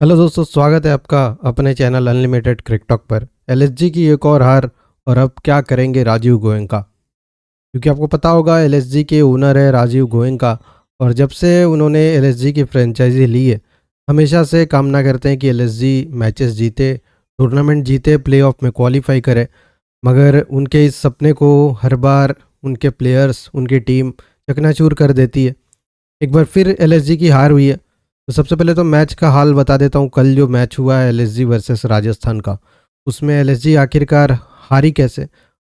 Hello दोस्तों, स्वागत है आपका अपने चैनल अनलिमिटेड क्रिक टॉक पर। एलएसजी की एक और हार और अब क्या करेंगे राजीव गोयनका। क्योंकि आपको पता होगा एलएसजी के ओनर है राजीव गोयनका, और जब से उन्होंने एलएसजी की फ्रेंचाइजी ली है हमेशा से कामना करते हैं कि एलएसजी मैचेस जीते, टूर्नामेंट जीते, प्लेऑफ में क्वालिफाई करे। मगर उनके इस सपने को हर बार उनके प्लेयर्स, उनकी टीम चकनाचूर कर देती है। एक बार फिर एलएसजी की हार हुई है। तो सबसे पहले तो मैच का हाल बता देता हूँ। कल जो मैच हुआ है एलएसजी वर्सेस राजस्थान का, उसमें एलएसजी आखिरकार हारी कैसे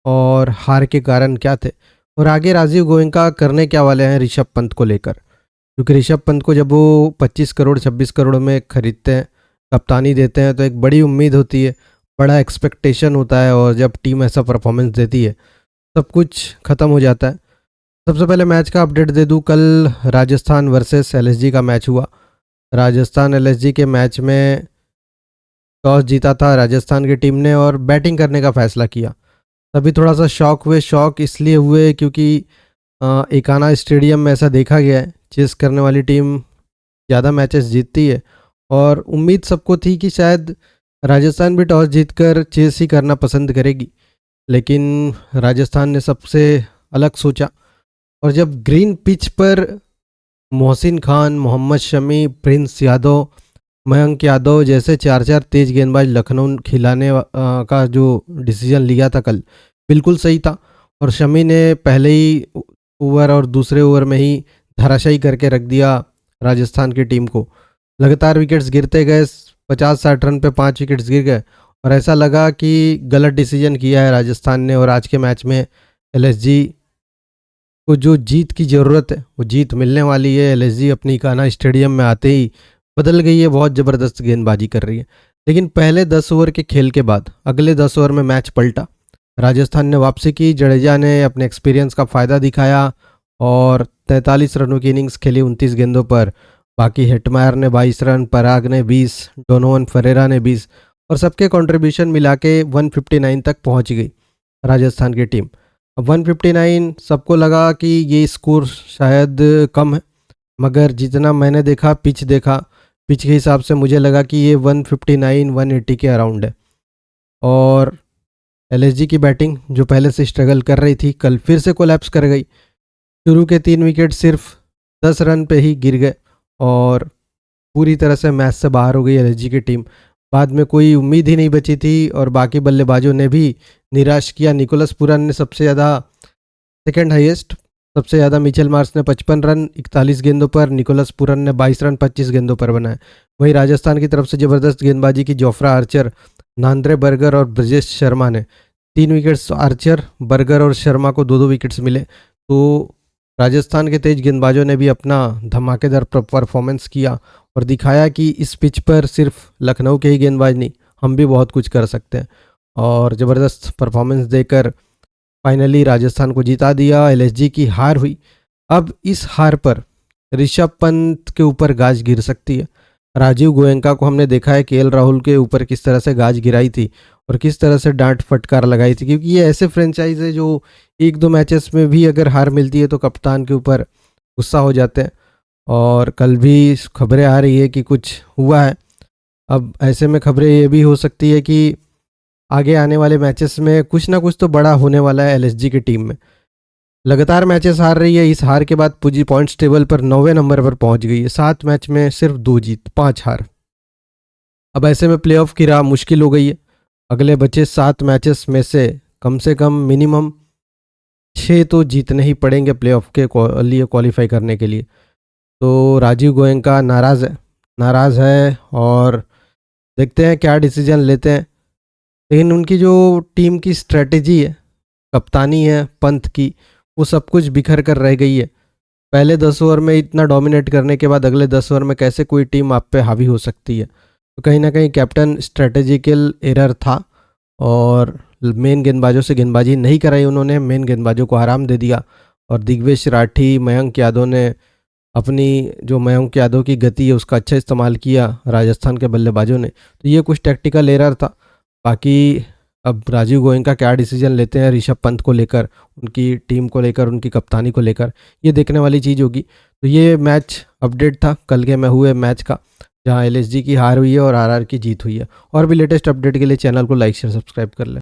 और हार के कारण क्या थे, और आगे राजीव गोयनका करने क्या वाले हैं ऋषभ पंत को लेकर। क्योंकि ऋषभ पंत को जब वो 25 करोड़ 26 करोड़ में खरीदते हैं, कप्तानी देते हैं, तो एक बड़ी उम्मीद होती है, बड़ा एक्सपेक्टेशन होता है, और जब टीम ऐसा परफॉर्मेंस देती है सब कुछ ख़त्म हो जाता है। सबसे पहले मैच का अपडेट दे दूँ। कल राजस्थान वर्सेस एलएसजी का मैच हुआ। राजस्थान एलएसजी के मैच में टॉस जीता था राजस्थान की टीम ने और बैटिंग करने का फैसला किया। तभी थोड़ा सा शॉक हुए। शॉक इसलिए हुए क्योंकि एकाना स्टेडियम में ऐसा देखा गया है, चेस करने वाली टीम ज़्यादा मैचेस जीतती है, और उम्मीद सबको थी कि शायद राजस्थान भी टॉस जीतकर चेस ही करना पसंद करेगी। लेकिन राजस्थान ने सबसे अलग सोचा, और जब ग्रीन पिच पर मोहसिन खान, मोहम्मद शमी, प्रिंस यादव, मयंक यादव जैसे चार चार तेज गेंदबाज लखनऊ खिलाने का जो डिसीजन लिया था कल, बिल्कुल सही था। और शमी ने पहले ही ओवर और दूसरे ओवर में ही धराशायी करके रख दिया राजस्थान की टीम को। लगातार विकेट्स गिरते गए, 50-60 रन पे 5 विकेट्स गिर गए, और ऐसा लगा कि गलत डिसीजन किया है राजस्थान ने। और आज के मैच में एलएसजी को जो जीत की ज़रूरत है वो जीत मिलने वाली है। एलएसजी अपनी कान्हा स्टेडियम में आते ही बदल गई है, बहुत ज़बरदस्त गेंदबाजी कर रही है। लेकिन पहले 10 ओवर के खेल के बाद अगले 10 ओवर में मैच पलटा। राजस्थान ने वापसी की, जडेजा ने अपने एक्सपीरियंस का फ़ायदा दिखाया और 43 रनों की इनिंग्स खेली 29 गेंदों पर। बाकी हेटमायर ने 22 रन, पराग ने 20, डोनोवन फरेरा ने 20, और सबके कंट्रीब्यूशन मिला के 159 तक पहुंच गई राजस्थान की टीम। अब 159 सबको लगा कि ये स्कोर शायद कम है, मगर जितना मैंने देखा, पिच के हिसाब से मुझे लगा कि ये 159 180 के अराउंड है। और एलएसजी की बैटिंग जो पहले से स्ट्रगल कर रही थी, कल फिर से कोलैप्स कर गई। शुरू के 3 विकेट सिर्फ 10 रन पे ही गिर गए और पूरी तरह से मैच से बाहर हो गई एलएसजी की टीम। बाद में कोई उम्मीद ही नहीं बची थी, और बाकी बल्लेबाजों ने भी निराश किया। निकोलस पूरन ने सबसे ज़्यादा, सेकेंड हाईएस्ट, सबसे ज़्यादा मिचेल मार्श ने 55 रन 41 गेंदों पर, निकोलस पूरन ने 22 रन 25 गेंदों पर बनाए। वहीं राजस्थान की तरफ से ज़बरदस्त गेंदबाजी की जोफ्रा आर्चर, नांद्रे बर्गर और ब्रजेश शर्मा ने 3 विकेट्स, आर्चर, बर्गर और शर्मा को 2-2 विकेट्स मिले। तो राजस्थान के तेज गेंदबाजों ने भी अपना धमाकेदार परफॉर्मेंस किया और दिखाया कि इस पिच पर सिर्फ लखनऊ के ही गेंदबाज नहीं, हम भी बहुत कुछ कर सकते हैं। और ज़बरदस्त परफॉर्मेंस देकर फाइनली राजस्थान को जिता दिया। एलएसजी की हार हुई। अब इस हार पर ऋषभ पंत के ऊपर गाज गिर सकती है। राजीव गोयनका को हमने देखा है केएल राहुल के ऊपर किस तरह से गाज गिराई थी और किस तरह से डांट फटकार लगाई थी, क्योंकि ये ऐसे फ्रेंचाइज है जो 1-2 मैचेस में भी अगर हार मिलती है तो कप्तान के ऊपर गुस्सा हो जाते हैं। और कल भी खबरें आ रही है कि कुछ हुआ है। अब ऐसे में खबरें ये भी हो सकती है कि आगे आने वाले मैचेस में कुछ ना कुछ तो बड़ा होने वाला है एलएसजी की टीम में। लगातार मैचेस हार रही है। इस हार के बाद पूजी पॉइंट्स टेबल पर 9वें नंबर पर पहुंच गई है। 7 मैच में सिर्फ 2 जीत 5 हार। अब ऐसे में प्लेऑफ की राह मुश्किल हो गई है। अगले बचे 7 मैचेस में से कम मिनिमम 6 तो जीतने ही पड़ेंगे प्लेऑफ के लिए क्वालिफाई करने के लिए। तो राजीव गोयनका नाराज़ है और देखते हैं क्या डिसीजन लेते हैं। लेकिन उनकी जो टीम की स्ट्रेटेजी है, कप्तानी है पंत की, वो सब कुछ बिखर कर रह गई है। पहले 10 ओवर में इतना डोमिनेट करने के बाद अगले 10 ओवर में कैसे कोई टीम आप पे हावी हो सकती है। तो कहीं ना कहीं कैप्टन स्ट्रेटेजिकल एरर था, और मेन गेंदबाजों से गेंदबाजी नहीं कराई उन्होंने, मेन गेंदबाजों को आराम दे दिया। और दिग्वेश राठी, मयंक यादव ने अपनी, जो मयंक यादव की गति है उसका अच्छा इस्तेमाल किया राजस्थान के बल्लेबाजों ने। तो ये कुछ टैक्टिकल एरर था। बाकी अब राजीव गोयनका क्या डिसीजन लेते हैं ऋषभ पंत को लेकर, उनकी टीम को लेकर, उनकी कप्तानी को लेकर, ये देखने वाली चीज़ होगी। तो ये मैच अपडेट था कल के में हुए मैच का। जहां एलएसजी की हार हुई है और आरआर की जीत हुई है। और भी लेटेस्ट अपडेट के लिए चैनल को लाइक शेयर सब्सक्राइब कर लें।